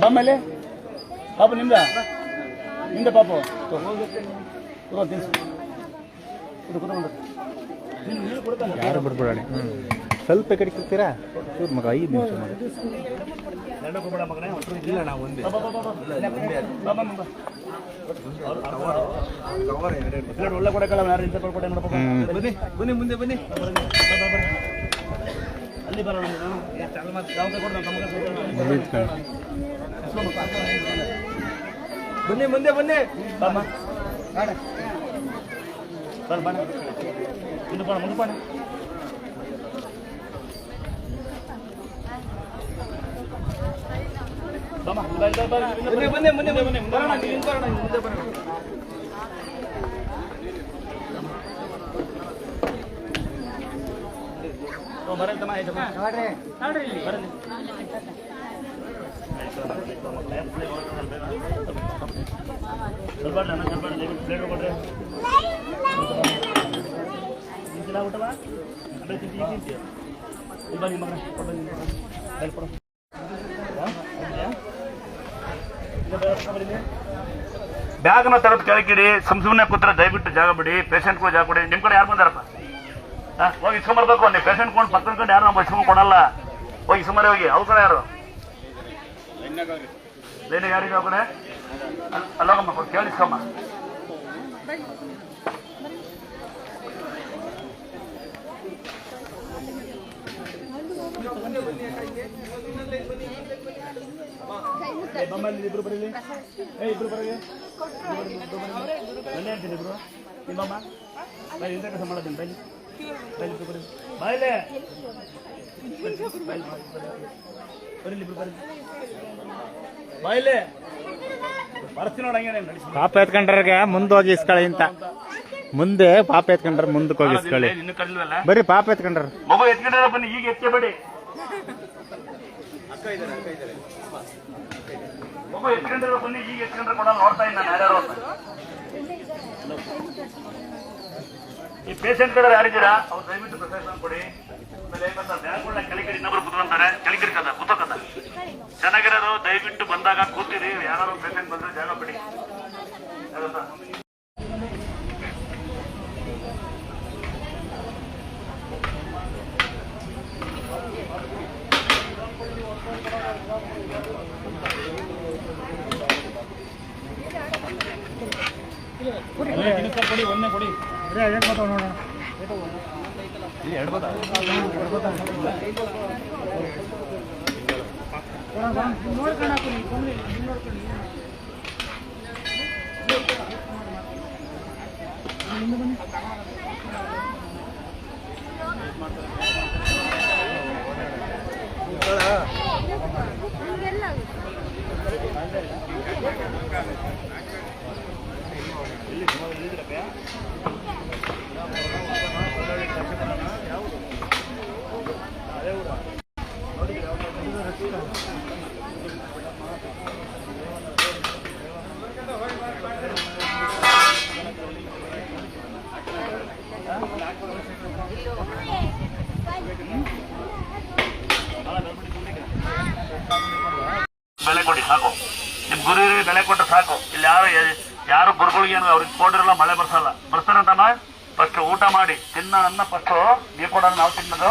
ಬಮ್ಮಲ್ಲಿ ಪಾಪು ನಿಮ್ದ ನಿಮ್ದ ಪಾಪು ಯಾರು ಬಿಡ್ಬಿಡೋಣ ಸ್ವಲ್ಪ ಕಡೆ ಕೂಗ್ತೀರಾ ಚೂರು ಮಗ 5 ನಿಮಿಷ ಮಗ ಇಲ್ಲ ನಾವು ಒಂದೇ ಒಳ್ಳೆ ಕೊಡಕಲ್ಲ ಯಾರು ಇಂಥ ಕೊಡೆ ನೋಡಪ್ಪ ಬನ್ನಿ ಮುಂದೆ ಬನ್ನಿ ಅಲ್ಲಿ ಬರೋಣ ಬನ್ನಿ ಮುಂದೆ ಬನ್ನಿ ಬಾಮ ಬರ ಬಾಣ ಮುಂದೆ ಬಾಣ ಮುಂದೆ ಬಾಣ ಬಾಮ ಬನ್ನಿ ಬನ್ನಿ ಬನ್ನಿ ಬರೋಣ ಬರೋಣ ಮುಂದೆ ಬರೋಣ ಬರತ್ತಮ್ಮ ನೋಡ್ರಿ ನೋಡ್ರಿ ಇಲ್ಲಿ ಬರಲಿ ಸ್ವಲ್ಪ ಪ್ಲೇಟ್ ಕೊಡ್ರಿ ಊಟವ ಬನ್ನಿ ಮಗ ಕೊಡು ಬ್ಯಾಗ್ನ ತೆಗೆದು ಕೆಳಗಿಡಿ ಸುಮ್ಮನೆ ಕೂತ್ರೆ ದಯವಿಟ್ಟು ಜಾಗ ಬಿಡಿ ಪೇಷಂಟ್ಗಳು ಜಾಗ ಕೊಡಿ ನಿಮ್ಮ ಕಡೆ ಯಾರು ಬಂದಾರಪ್ಪ ಹೋಗಿ ಇಸ್ಕೊಂಬರ್ಬೇಕು ನೀವು ಪೇಷಂಟ್ ಕೊಂಡು ಪಕ್ಕದ ಕಡೆ ಯಾರು ನಮ್ಮ ಇಸ್ಕೊಂಡ್ ಕೊಡಲ್ಲ ಹೋಗಿ ಸುಮಾರು ಹೋಗಿ ಅವ್ರ ಕಡೆ ಯಾರು ಲೈನಿಗೆ ಯಾರಿಗೆ ಅವ್ರ ಕಡೆ ಅಲ್ಲೋಗಮ್ಮ ಕೇಳಿಸ್ಕೊಮ್ಮ ಇಬ್ರು ಬರೀಲಿ ಇಬ್ರು ಬರೀ ನನ್ನ ಹೇಳ್ತೀನಿ ಇಬ್ರು ನಿಮ್ಮಮ್ಮ ಬೈ ಇಂಥ ಕೆಲಸ ಮಾಡೋದಿಲ್ಲ ಬೈಲಿ ಬೈಲಿ ಇಬ್ರು ಬರೀ ಬಾಯಿಲೆ ಬರೀಲಿ ಇಬ್ರು ಬರೀ ಬಾಯಿಲೆ ಬರ್ತೀನಿ ನೋಡಂಗೆ ಪಾಪ ಎತ್ಕೊಂಡ್ರಾಗ ಮುಂದೆ ಹೋಗಿ ಇಸ್ಕೊಳ್ಳಿ ಅಂತ ಮುಂದೆ ಪಾಪ ಎತ್ಕೊಂಡ್ರ ಮುಂದಕ್ಕೆ ಹೋಗಿ ಇಸ್ಕೊಳ್ಳಿ ಇನ್ನು ಕಲಿಲ್ವಲ್ಲ ಬರೀ ಪಾಪ ಎತ್ಕೊಂಡ್ರ ಮಗು ಎತ್ಕೊಂಡ್ರ ಬನ್ನಿ ಈಗ ಎತ್ಕೋಬೇಡಿ ಮಗು ಎತ್ಕೊಂಡ್ರ ಬನ್ನಿ ಈಗ ಎತ್ಕೊಂಡ್ರೆ ಕೊಡಲ್ಲ ನೋಡ್ತಾ ಇದ್ದೀನಿ ನಾನು ಯಾರ್ಯಾರು ಈ ಪೇಷಂಟ್ ಕಡೆ ಯಾರಿದ್ದೀರಾ ಅವ್ರು ದಯವಿಟ್ಟು ಪ್ರಿಸೆಷನ್ ಕೊಡಿ ಆಮೇಲೆ ಬ್ಯಾಗ್ಗಳನ್ನ ಕೆಳಗಡೆ ಇನ್ನೊಬ್ರು ಕುತ್ಕೊಂತಾರೆ ಕೆಳಗಡೆ ಕದ ಕೂತಕದ ಚೆನ್ನಾಗಿರೋದು ದಯವಿಟ್ಟು ಬಂದಾಗ ಕೂತಿರಿ ಯಾರು ಪೇಷಂಟ್ ಬಂದ್ರೆ ಜಾಗ ಬಿಡಿ ಕೊಡಿ ಒಂದೇ ಕೊಡಿ ನೋಡೋಣ ಬೆಲೆ ಕೊಡಿ ಸಾಕು ನಿಮ್ ಗುರುವಿಗೆ ಬೆಲೆ ಕೊಟ್ಟರೆ ಸಾಕು ಇಲ್ಲಿ ಯಾರು ಗುರುಗಳಿಗೆ ಏನು ಅವ್ರಿಗೆ ಕೊಡಿರಲ್ಲ ಮಳೆ ಬರ್ತಾರಂತಮ್ಮ ಫಸ್ಟ್ ಊಟ ಮಾಡಿ ಅನ್ನ ಫಸ್ಟ್ ನೀವು ಕೊಡೋದು ನಾವು ತಿನ್ನೋದು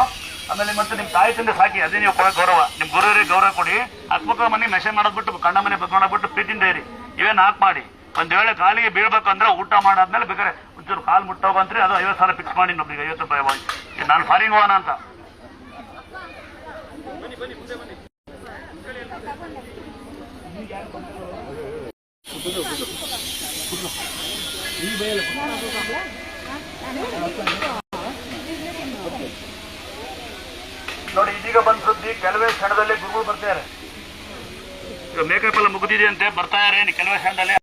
ಆಮೇಲೆ ಮತ್ತೆ ನಿಮ್ ತಾಯಿ ತಿಂದು ಸಾಕಿ ಅದೇ ನೀವು ಕೊಡೋ ಗೌರವ ನಿಮ್ ಗುರುವರಿಗೆ ಗೌರವ ಕೊಡಿ ಹತ್ಮುಖ ಮನೆ ಮೆಸೇಜ್ ಮಾಡೋದ್ಬಿಟ್ಟು ಕಣ್ಣ ಮನೆ ಬಗ್ಕೊಂಡೋಗ್ಬಿಟ್ಟು ಪ್ರೀತಿಯಿಂದ ಇರಿ ಇವೇನು ಹಾಕ್ ಮಾಡಿ ಒಂದ್ ವೇಳೆ ಕಾಲಿಗೆ ಬೀಳ್ಬೇಕು ಅಂದ್ರೆ ಊಟ ಮಾಡಾದ್ಮೇಲೆ ಬೇಕಾದ್ರೆ ಒಂಚೂರು ಕಾಲು ಮುಟ್ಟೋಗಂತ್ರಿ ಅದು 50,000 ಫಿಕ್ಸ್ ಮಾಡಿ ನಮ್ಗೆ 50 ರೂಪಾಯಿ ನಾನು ಫಾರಿನ್ ಹೋಗೋಣ ಅಂತ ನೋಡಿ ಇದೀಗ ಬಂದ್ ಸುದ್ದಿ ಕೆಲವೇ ಕ್ಷಣದಲ್ಲಿ ಗುರುಗಳು ಬರ್ತಾರೆ ಮೇಕಪ್ ಎಲ್ಲ ಮುಗಿದಿದೆ ಅಂತೆ ಬರ್ತಾ ಇದ್ದಾರೆ ಕೆಲವೇ ಕ್ಷಣದಲ್ಲಿ